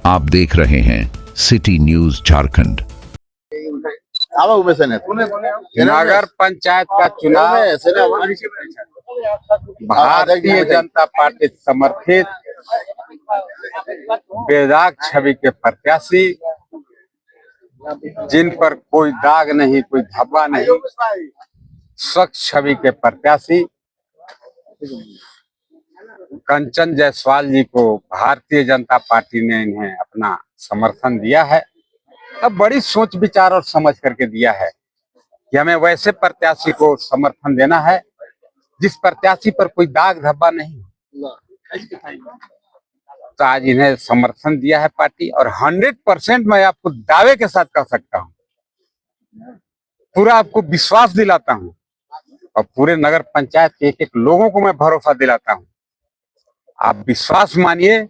आप देख रहे हैं सिटी न्यूज झारखंड। नगर पंचायत का चुनाव भारतीय जनता पार्टी समर्थित बेदाग छवि के प्रत्याशी, जिन पर कोई दाग नहीं, कोई धब्बा नहीं, स्वच्छ छवि के प्रत्याशी कंचन जायसवाल जी को भारतीय जनता पार्टी ने इन्हें अपना समर्थन दिया है। अब बड़ी सोच विचार और समझ करके दिया है कि हमें वैसे प्रत्याशी को समर्थन देना है जिस प्रत्याशी पर कोई दाग धब्बा नहीं। तो आज इन्हें समर्थन दिया है पार्टी, और 100% मैं आपको दावे के साथ कह सकता हूं, पूरा आपको विश्वास दिलाता हूं, और पूरे नगर पंचायत के एक एक लोगों को मैं भरोसा दिलाता हूं। आप विश्वास मानिए,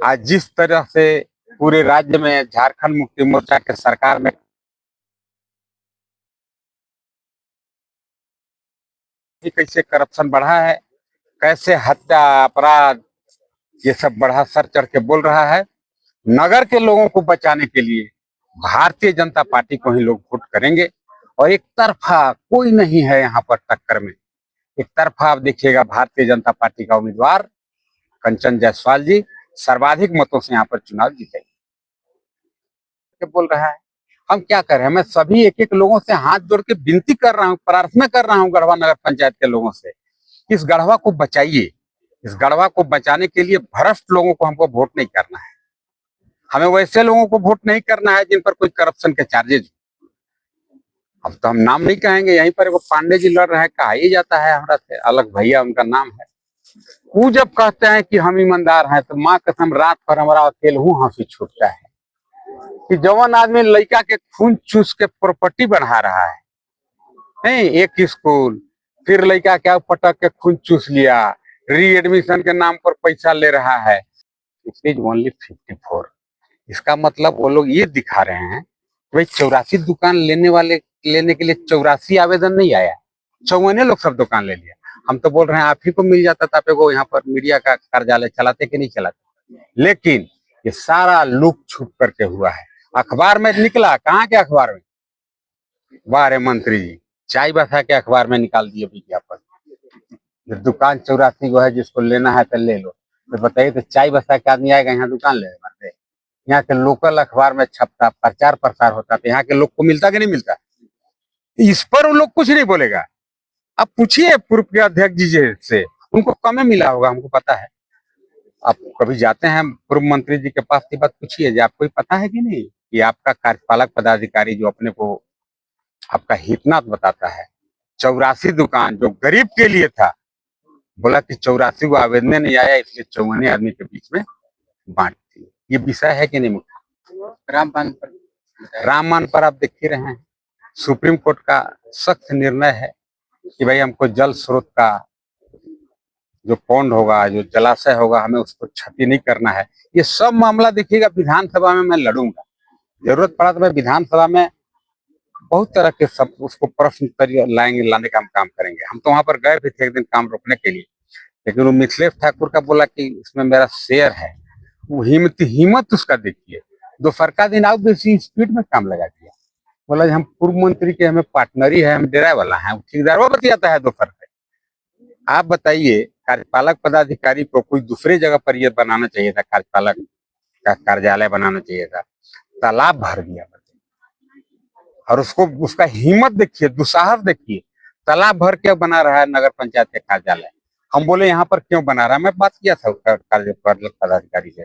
आज जिस तरह से पूरे राज्य में झारखंड मुक्ति मोर्चा के सरकार में कैसे करप्शन बढ़ा है, कैसे हत्या अपराध ये सब बढ़ा सर चढ़ के बोल रहा है। नगर के लोगों को बचाने के लिए भारतीय जनता पार्टी को ही लोग वोट करेंगे, और एक तरफा कोई नहीं है यहाँ पर टक्कर में। एक तरफा आप देखिएगा, भारतीय जनता पार्टी का उम्मीदवार कंचन जायसवाल जी सर्वाधिक मतों से यहाँ पर चुनाव जीतेंगे बोल रहा है। हम क्या करें, मैं सभी एक एक लोगों से हाथ जोड़ के विनती कर रहा हूँ, प्रार्थना कर रहा हूँ गढ़वा नगर पंचायत के लोगों से, इस गढ़वा को बचाइए। इस गढ़वा को बचाने के लिए भ्रष्ट लोगों को हमको वोट नहीं करना है। हमें वैसे लोगों को वोट नहीं करना है जिन पर कोई करप्शन के चार्जेज। अब तो हम नाम नहीं कहेंगे, यहीं पर वो पांडे जी लड़ रहे हैं, कहा ही जाता है हमरा से, अलग भैया उनका नाम है। वो जब कहते हैं कि हम ईमानदार हैं, तो माँ कसम रात पर हमारा अकेले हूँ हंसी छूटता है कि जवान आदमी लड़का के खून चूस के प्रॉपर्टी बना रहा है। नहीं, एक स्कूल फिर लड़का क्या पटक के खून चूस लिया, री एडमिशन के नाम पर पैसा ले रहा है। It is only 54। इसका मतलब वो लोग ये दिखा रहे हैं कि भाई 84 दुकान लेने के लिए 84 आवेदन नहीं आया, 54 लोग सब दुकान ले लिया। हम तो बोल रहे हैं आप ही को मिल जाता था, आपको यहाँ पर मीडिया का कार्यालय चलाते कि नहीं चलाते। लेकिन ये सारा लुक छुप करके हुआ है। अखबार में निकला, कहाँ के अखबार में? वाह रे मंत्री जी, चाय बसा के अखबार में निकाल दिए विज्ञापन। दुकान 84 को है, जिसको लेना है तो ले लो। तो बताइए, तो चाय बसा के आदमी आएगा यहाँ दुकान ले? यहाँ के लोकल अखबार में छपता, प्रचार प्रसार होता, तो यहाँ के लोग को मिलता कि नहीं मिलता? इस पर वो लोग कुछ नहीं बोलेगा। आप पूछिए पूर्व के अध्यक्ष जी से, उनको कम मिला होगा, हमको पता है। आप कभी जाते हैं पूर्व मंत्री जी के पास, की बात पूछिए, आपको ही पता है कि नहीं कि आपका कार्यपालक पदाधिकारी जो अपने को आपका हितनाथ बताता है, 84 दुकान जो गरीब के लिए था, बोला कि 84 को आवेदन नहीं आया, इसलिए 54 आदमी के बीच में बांट दी। ये विषय है कि नहीं मुख्य? राममान पर आप देख ही रहे हैं, सुप्रीम कोर्ट का सख्त निर्णय है कि भाई हमको जल स्रोत का जो पौंड होगा, जो जलाशय होगा, हमें उसको क्षति नहीं करना है। ये सब मामला देखिएगा विधानसभा में मैं लड़ूंगा। जरूरत पड़ा तो मैं विधानसभा में बहुत तरह के सब उसको प्रश्न लाने का हम काम करेंगे। हम तो वहां पर गए भी थे एक दिन काम रोकने के लिए, लेकिन वो मिथिलेश ठाकुर का बोला कि इसमें मेरा शेयर है। वो हिम्मत उसका देखिए, दोपहर का दिन आओ बेसी स्पीड में काम लगा दिया। बोला हम पूर्व मंत्री के हमें पार्टनरी है, हम डेरा वाला है, ठेकेदार वो बतियाता है दोपहर में। आप बताइए, कार्यपालक पदाधिकारी को कोई दूसरे जगह पर यह बनाना चाहिए था, कार्यपालक का कार्यालय बनाना चाहिए था। तालाब भर दिया, और उसको उसका हिम्मत देखिए, दुस्साहस देखिए, तालाब भर के बना रहा है नगर पंचायत के कार्यालय। हम बोले यहाँ पर क्यों बना रहा है, मैं बात किया था कार्यपालक पदाधिकारी से।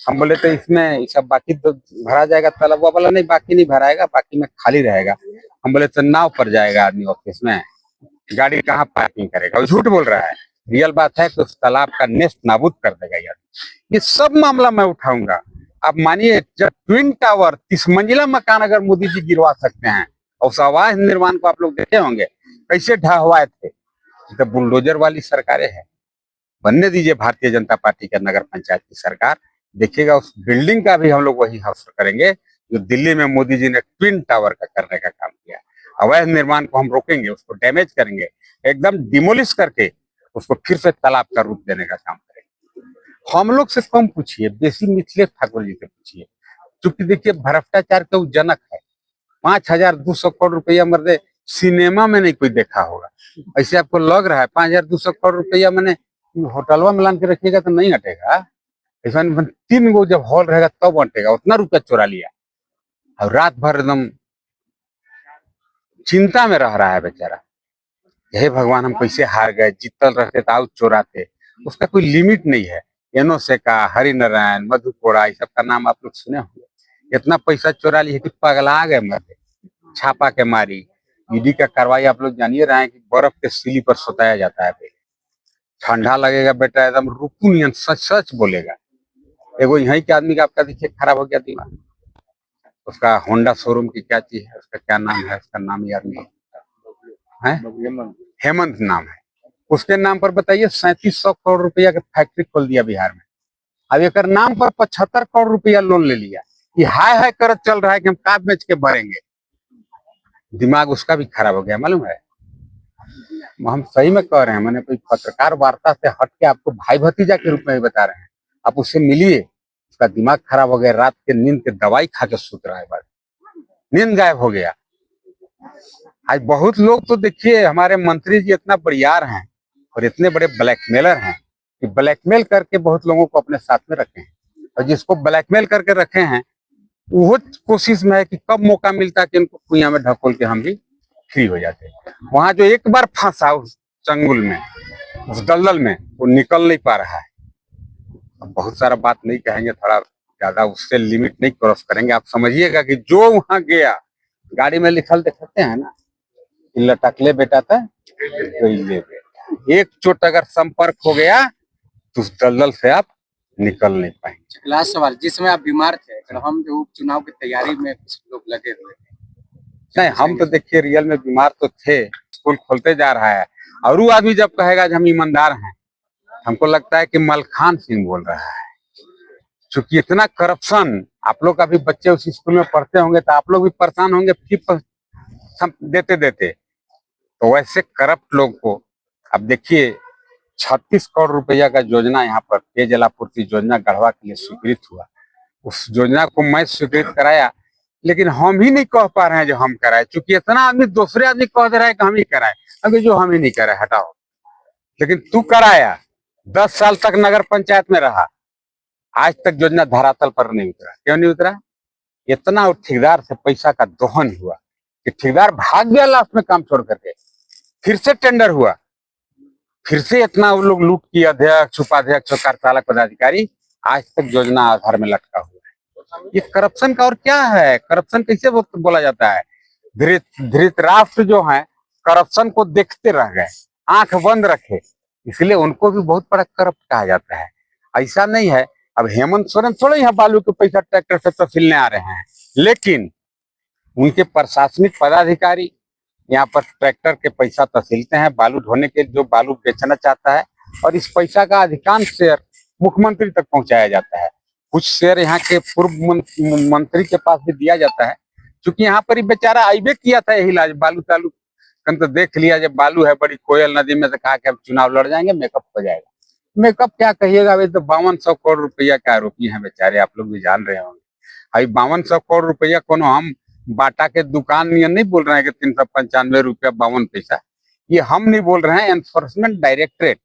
हम बोले तो इसमें सब बाकी तो भरा जाएगा तालाब, बोला नहीं बाकी नहीं भराएगा, बाकी में खाली रहेगा। हम बोले तो नाव पर जाएगा आदमी ऑफिस में, गाड़ी कहाँ पार्किंग करेगा? वो झूठ बोल रहा है। रियल बात है कि उस तालाब का नेस्त नाबूद कर देगा यार। ये सब मामला मैं उठाऊंगा। आप मानिए, जब ट्विन टावर 30 मंजिला मकान अगर मोदी जी गिरवा सकते हैं, और उस आवास निर्माण को आप लोग देखे होंगे कैसे ढहवाए थे, तो बुलडोजर वाली सरकारें हैं। बनने दीजिए भारतीय जनता पार्टी के नगर पंचायत की सरकार, देखिएगा उस बिल्डिंग का भी हम लोग वही हासिल करेंगे जो दिल्ली में मोदी जी ने ट्विन टावर का करने का काम किया। अवैध निर्माण को हम रोकेंगे, उसको डैमेज करेंगे, एकदम डिमोलिश करके उसको फिर से तालाब का रूप देने का काम करेंगे। हम लोग से कम पूछिए, बेसी मिथिलेश ठाकुर जी से पूछिए। क्योंकि देखिए भ्रष्टाचार के वो जनक है। 5,200 करोड़ रुपया मर्दे सिनेमा में नहीं कोई देखा होगा। ऐसे आपको लग रहा है 5,200 करोड़ रुपया मैंने होटलवा में लान के रखिएगा तो नहीं हटेगा। ऐसा 3 गो जब हॉल रहेगा तब हटेगा। उतना रुपया चोरा लिया और रात भर एकदम चिंता में रह रहा है बेचारा। हे भगवान, हम कैसे हार गए, जीतल रहते तो आउट चोराते। उसका कोई लिमिट नहीं है। एनोसे का, हरि नारायण, मधु कोड़ा, इस सब का नाम आप लोग सुने होंगे। इतना पैसा चोरा लिए कि पगला गए मर्दे, छापा के मारी। ईडी का कार्रवाई आप लोग जानिए रहे हैं कि बर्फ के सिली पर सुताया जाता है। ठंडा लगेगा बेटा एकदम रुकू नियन सच सच बोलेगा। एगो यहीं के आदमी का आपका देखिए खराब हो गया दिमाग। उसका होंडा शोरूम की क्या चीज है, उसका क्या नाम है, उसका नाम याद नहीं है। हेमंत नाम है। उसके नाम पर बताइए 3700 करोड़ रुपया का फैक्ट्री खोल दिया बिहार में। अब एक नाम पर 75 करोड़ रुपया लोन ले लिया। ये हाय हाय कर चल रहा है कि हम का बेच के भरेंगे। दिमाग उसका भी खराब हो गया, मालूम है। हम सही में कह रहे हैं, मैंने कोई पत्रकार वार्ता से हट के आपको भाई भतीजा के रूप में ही बता रहे हैं। आप उससे मिलिए, उसका दिमाग खराब हो गया। रात के नींद के दवाई खा के सूत रहा है, बस नींद गायब हो गया। आज बहुत लोग तो देखिए हमारे मंत्री जी इतना बड़ियार हैं और इतने बड़े ब्लैकमेलर हैं कि ब्लैकमेल करके बहुत लोगों को अपने साथ में रखे हैं। और जिसको ब्लैकमेल करके रखे हैं वो कोशिश में है कि कब मौका मिलता है कि इनको कुइया में ढकोल के हम भी फ्री हो जाते हैं। वहां जो एक बार फंसा उस चंगुल में, उस दलदल में, वो निकल नहीं पा रहा है। अब बहुत सारा बात नहीं कहेंगे, थोड़ा ज्यादा उससे लिमिट नहीं क्रॉस करेंगे। आप समझिएगा कि जो वहां गया, गाड़ी में लिखल देखते हैं ना, लटकले बेटा था एक चोट अगर संपर्क हो गया तो उस दलदल से आप निकल नहीं पाएंगे। लास्ट सवाल, जिस समय आप बीमार थे तो हम जो उपचुनाव की तैयारी में कुछ लोग लगे हुए थे। नहीं, हम तो देखिए रियल में बीमार तो थे। स्कूल खोलते जा रहा है और वो आदमी जब कहेगा कि हम ईमानदार हैं, हमको लगता है कि मलखान सिंह बोल रहा है। क्योंकि इतना करप्शन, आप लोग का भी बच्चे उस स्कूल में पढ़ते होंगे तो आप लोग भी परेशान होंगे फी देते देते। तो वैसे करप्ट लोग को अब देखिए 36 करोड़ रुपया का योजना यहाँ पर पेयजल आपूर्ति योजना गढ़वा के लिए स्वीकृत हुआ। उस योजना को मैं स्वीकृत कराया, लेकिन हम ही नहीं कह पा रहे हैं जो हम कराए। चूंकि इतना आदमी दूसरे आदमी कह दे रहा है कि हम ही कराए, अभी जो हम ही नहीं कराए हटाओ। लेकिन तू कराया, 10 साल तक नगर पंचायत में रहा, आज तक योजना धरातल पर नहीं उतरा। क्यों नहीं उतरा? इतना और ठेकेदार से पैसा का दोहन हुआ कि ठेकेदार भाग गया लास्ट में काम छोड़ करके। फिर से टेंडर हुआ, फिर से इतना वो लोग लूट की, अध्यक्ष, उपाध्यक्ष और कार्यपालक पदाधिकारी, आज तक योजना आधार में लटका हुआ है। ये करप्शन का और क्या है? करप्शन कैसे बोला जाता है? धृतराष्ट्र जो है करप्शन को देखते रह गए, आंख बंद रखे, इसलिए उनको भी बहुत बड़ा करप्ट कहा जाता है। ऐसा नहीं है। अब हेमंत सोरेन थोड़े यहाँ बालू के पैसा ट्रैक्टर से तहसीलने आ रहे हैं, लेकिन उनके प्रशासनिक पदाधिकारी यहाँ पर ट्रैक्टर के पैसा तहसीलते हैं बालू ढोने के, जो बालू बेचना चाहता है। और इस पैसा का अधिकांश शेयर मुख्यमंत्री तक पहुंचाया जाता है। कुछ शेयर यहाँ के पूर्व मंत्री के पास भी दिया जाता है। क्योंकि यहाँ पर ही बेचारा आईबे किया था यही इलाज, बालू तालू कन तो देख लिया, जब बालू है बड़ी कोयल नदी में, तो कहा कि अब चुनाव लड़ जाएंगे, मेकअप हो जाएगा। मेकअप क्या कहिएगा, अभी तो 5200 करोड़ रुपया के आरोपी हैं बेचारे, आप लोग भी जान रहे होंगे। अभी 5200 करोड़ रुपया कोनो हम बाटा के दुकान ये नहीं बोल रहे हैं कि 395 रुपया 52 पैसा। ये हम नहीं बोल रहे हैं, एनफोर्समेंट डायरेक्टरेट,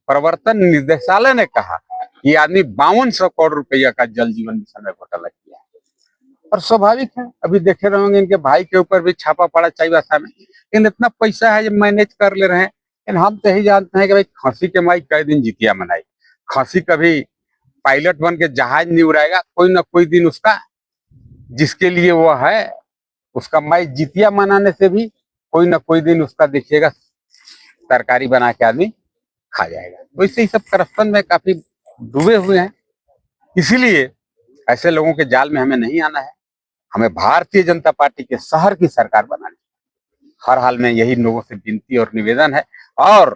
प्रवर्तन निदेशालय ने कहा ये आदमी 5200 करोड़ रुपया का जल जीवन मिशन में घोटाला किया है। और स्वाभाविक है, अभी देखे रहोगे इनके भाई के ऊपर भी छापा पड़ा चाईबासा में। लेकिन इतना पैसा है, जब मैनेज कर ले रहे हैं। लेकिन हम तो यही जानते हैं कि भाई खांसी के माई कई दिन जितिया मनाई। खांसी कभी पायलट बन के जहाज नहीं उड़ाएगा, कोई ना कोई दिन उसका, जिसके लिए वो है, उसका माई जितिया मनाने से भी कोई ना कोई दिन उसका देखिएगा तरकारी बना के आदमी खा जाएगा। वैसे ही सब करप्शन में काफी डूबे हुए हैं। इसीलिए ऐसे लोगों के जाल में हमें नहीं आना है। हमें भारतीय जनता पार्टी के शहर की सरकार बनानी है। हर हाल में यही लोगों से विनती और निवेदन है। और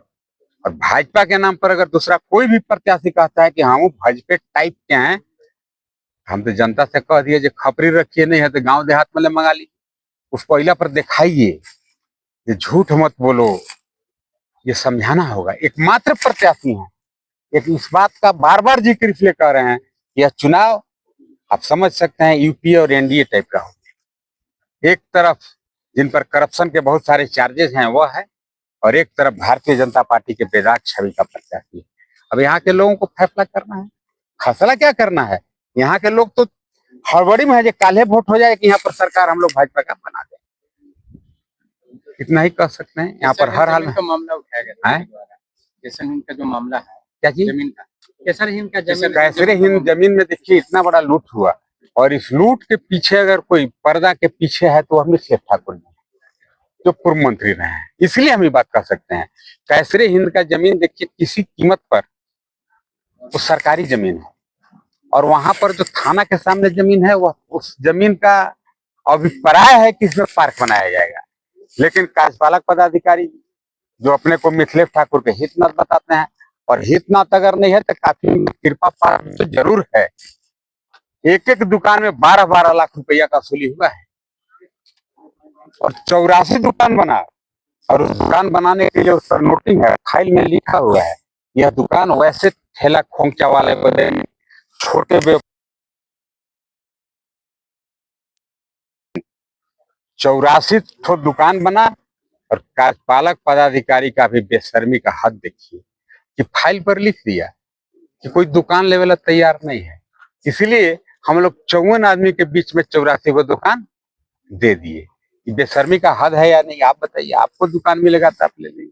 भाजपा के नाम पर अगर दूसरा कोई भी प्रत्याशी कहता है कि हम भाजपा टाइप के हैं, हम तो जनता से कह दिए, जो खपरी रखिए नहीं है तो गांव देहात में मंगा ली। उस पहिला पर दिखाइए, ये झूठ मत बोलो, ये समझाना होगा। एकमात्र प्रत्याशी हैं एक इस बात का बार बार जिक्र इसलिए कर रहे हैं कि यह चुनाव आप समझ सकते हैं यूपीए और एनडीए टाइप का हो। एक तरफ जिन पर करप्शन के बहुत सारे चार्जेस हैं वह है, और एक तरफ भारतीय जनता पार्टी के बेदाग छवि का प्रत्याशी है। अब यहाँ के लोगों को फैसला करना है, फैसला क्या करना है। यहाँ के लोग तो हड़बड़ी में है जो काले वोट हो जाए कि यहाँ पर सरकार हम लोग भाजपा का बना दें, इतना ही कह सकते हैं। यहाँ पर हर हाल में का मामला उठाया गया है केसर हिंद का जो मामला है, क्या चीज, जमीन का, केसर हिंद का जमीन, कैसरे हिंद जमीन में देखिए इतना बड़ा लूट हुआ, और इस लूट के पीछे अगर कोई पर्दा के पीछे है तो अमित सिंह ठाकुर जी जो पूर्व मंत्री रहे हैं, इसलिए हम ये बात कह सकते हैं। कैसरे हिंद का जमीन देखिए किसी कीमत पर वो सरकारी जमीन है, और वहां पर जो थाना के सामने जमीन है वह उस जमीन का अभिप्राय है कि इसमें पार्क बनाया जाएगा, लेकिन कार्यपालक पदाधिकारी जो अपने को मिथिलेश ठाकुर के हितनाथ बताते हैं, और हितनाथ अगर नहीं है तो काफी कृपा पार्क तो जरूर है। एक एक दुकान में 12-12 लाख रुपया का वसूली हुआ है, और 84 दुकान बना, और उस दुकान बनाने के लिए उस पर नोटिंग है, फाइल में लिखा हुआ है यह दुकान वैसे ठेला खोमचा वाले को देंगे, छोटे 84 ठो दुकान बना, और कार्यपालक पदाधिकारी का भी बेशर्मी का हद देखिए कि फाइल पर लिख दिया कि कोई दुकान लेवे ला तैयार नहीं है, इसलिए हम लोग 54 आदमी के बीच में 84 वो दुकान दे दिए। बेशर्मी का हद है या नहीं, आप बताइए। आपको दुकान मिलेगा तो आप ले लेंगे,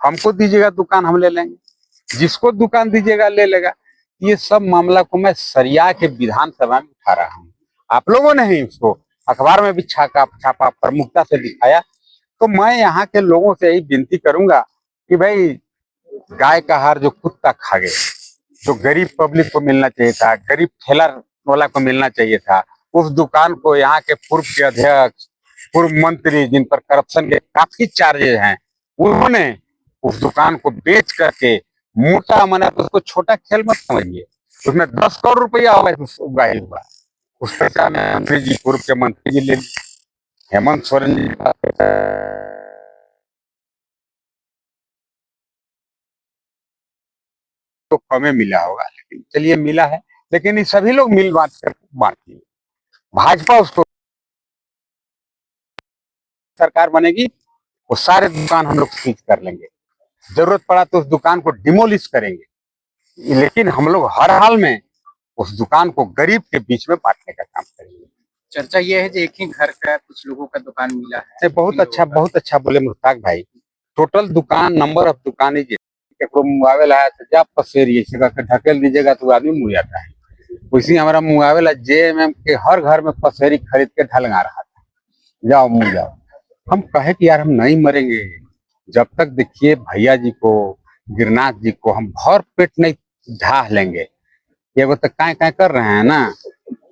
हमको दीजिएगा दुकान हम ले लेंगे, जिसको दुकान दीजिएगा ले लेगा। ये सब मामला को मैं सरिया के विधानसभा में उठा रहा हूँ, आप लोगों ने ही उसको अखबार में भी छापा प्रमुखता से दिखाया। तो मैं यहाँ के लोगों से यही विनती करूंगा कि भाई गाय का हार जो कुत्ता खा गए, जो गरीब पब्लिक को मिलना चाहिए था, गरीब ठेला वाला को मिलना चाहिए था, उस दुकान को यहाँ के पूर्व के अध्यक्ष, पूर्व मंत्री जिन पर करप्शन के काफी चार्जेस हैं, उन्होंने उस दुकान को बेच करके मोटा मना, तो उसको छोटा खेल मत समझिए, उसमें 10 करोड़ रुपया हुआ, उस पैसा में मंत्री जी, पूर्व के मंत्री जी ले, हेमंत सोरेन जी तो कमे मिला होगा, लेकिन चलिए मिला है, लेकिन ये सभी लोग मिल बांट कर बांटिए। भाजपा उसको सरकार बनेगी, वो सारे दुकान हम लोग सीज कर लेंगे, जरूरत पड़ा तो उस दुकान को डिमोलिश करेंगे, लेकिन हम लोग हर हाल में उस दुकान को गरीब के बीच में बांटने का काम करेंगे। चर्चा ये है कि एक ही घर का कुछ लोगों का दुकान मिला है। बहुत अच्छा बोले मुश्ताक भाई। टोटल दुकान, नंबर ऑफ दुकान मुआवेला है तो जब पसेरिए ढकेल दीजिएगा तो आदमी मुँह जाता है। उसी हमारा मुआवेला जेएमएम के हर घर में पसेरी खरीद के ढलगा रहा था, जाओ मुँह जाओ। हम कहे कि यार हम नहीं मरेंगे जब तक देखिए भैया जी को, गिरनाथ जी को हम भर पेट नहीं ढाह लेंगे। ये वो तो काय काय कर रहे हैं ना,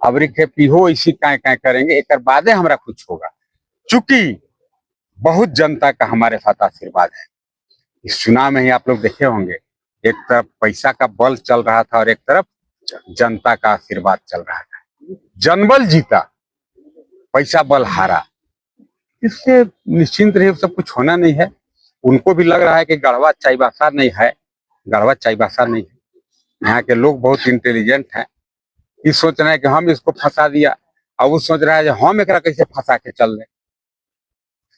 अब रिखे पीहो इसी काय काय करेंगे, एक बादे हमारा कुछ होगा। चूंकि बहुत जनता का हमारे साथ आशीर्वाद है। इस चुनाव में ही आप लोग देखे होंगे, एक तरफ पैसा का बल चल रहा था और एक तरफ जनता का आशीर्वाद चल रहा था। जनबल जीता, पैसा बल हारा। इससे निश्चिंत रहिए, सब कुछ होना नहीं है। उनको भी लग रहा है कि गढ़वा चाईबासा नहीं है, गढ़वा चाईबासा नहीं है। यहाँ के लोग बहुत इंटेलिजेंट हैं, ये सोच रहे हैं कि हम इसको फंसा दिया, और वो सोच रहा है कि हम एक कैसे फंसा के चल रहे।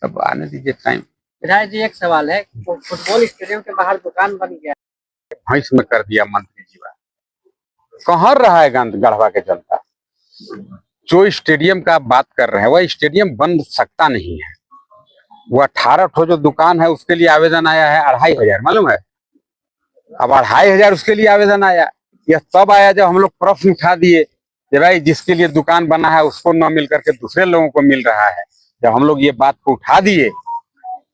सब आने दीजिए टाइम। विधायक जी एक सवाल है, फुटबॉल स्टेडियम के बाहर दुकान बन गया, भैंस में कर दिया मंत्री जी। कहाँ रहा है गढ़वा के जनता? जो स्टेडियम का बात कर रहे हैं वह स्टेडियम बन सकता नहीं है। वो 18 ठो जो दुकान है उसके लिए आवेदन आया है 2500, मालूम है? अब 2500 उसके लिए आवेदन आया। यह तब आया जब हम लोग प्रश्न उठा दिए कि भाई जिसके लिए दुकान बना है उसको न मिल करके दूसरे लोगों को मिल रहा है। जब हम लोग ये बात को उठा दिए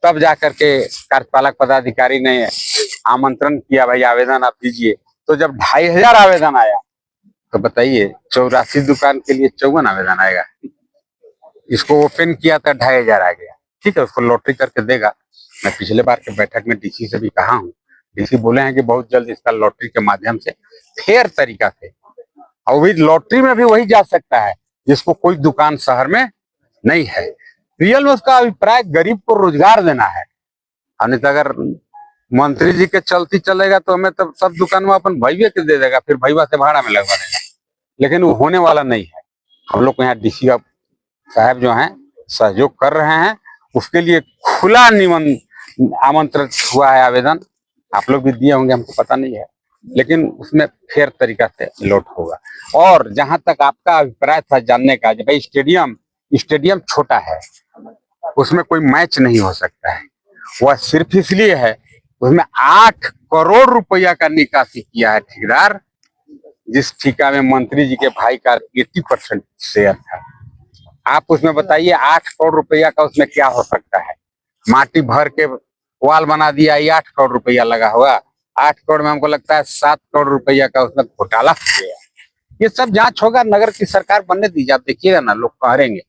तब जाकर के कार्यपालक पदाधिकारी ने आमंत्रण किया, भाई आवेदन आप दीजिए। तो जब 2500 आवेदन आया तो बताइए 84 दुकान के लिए 54 आवेदन आएगा। इसको ओपन किया था 2500 आ गया। ठीक है, उसको लॉटरी करके देगा। मैं पिछले बार के बैठक में डीसी से भी कहा हूँ, डीसी बोले हैं कि बहुत जल्द इसका लॉटरी के माध्यम से फेयर तरीका से, और भी लॉटरी में भी वही जा सकता है जिसको कोई दुकान शहर में नहीं है। रियल में उसका अभिप्राय गरीब को रोजगार देना है। और नहीं तो अगर मंत्री जी के चलती चलेगा तो हमें तब सब दुकान में अपन भैया के दे देगा, फिर भैया से भाड़ा में लगवा देगा, लेकिन वो होने वाला नहीं है। हम लोग को यहाँ डीसी साहब जो हैं सहयोग कर रहे हैं, उसके लिए खुला आमंत्रित हुआ है आवेदन। आप लोग भी दिए होंगे, हमको पता नहीं है, लेकिन उसमें फेयर तरीका से लौट होगा। और जहां तक आपका अभिप्राय था जानने का, जब भाई स्टेडियम छोटा है, उसमें कोई मैच नहीं हो सकता है, वह सिर्फ इसलिए है उसमें 8 करोड़ रुपया का निकासी किया है ठेकेदार, जिस ठेका में मंत्री जी के भाई का 80% शेयर था। आप उसमें बताइए 8 करोड़ रुपया का उसमें क्या हो सकता है? माटी भर के वाल बना दिया, ये 8 करोड़ रुपया लगा हुआ। 8 करोड़ में हमको लगता है 7 करोड़ रुपया का उसमें घोटाला हो गया। ये सब जांच होगा, नगर की सरकार बनने दीजिए, आप देखिएगा ना, लोग कहेंगे।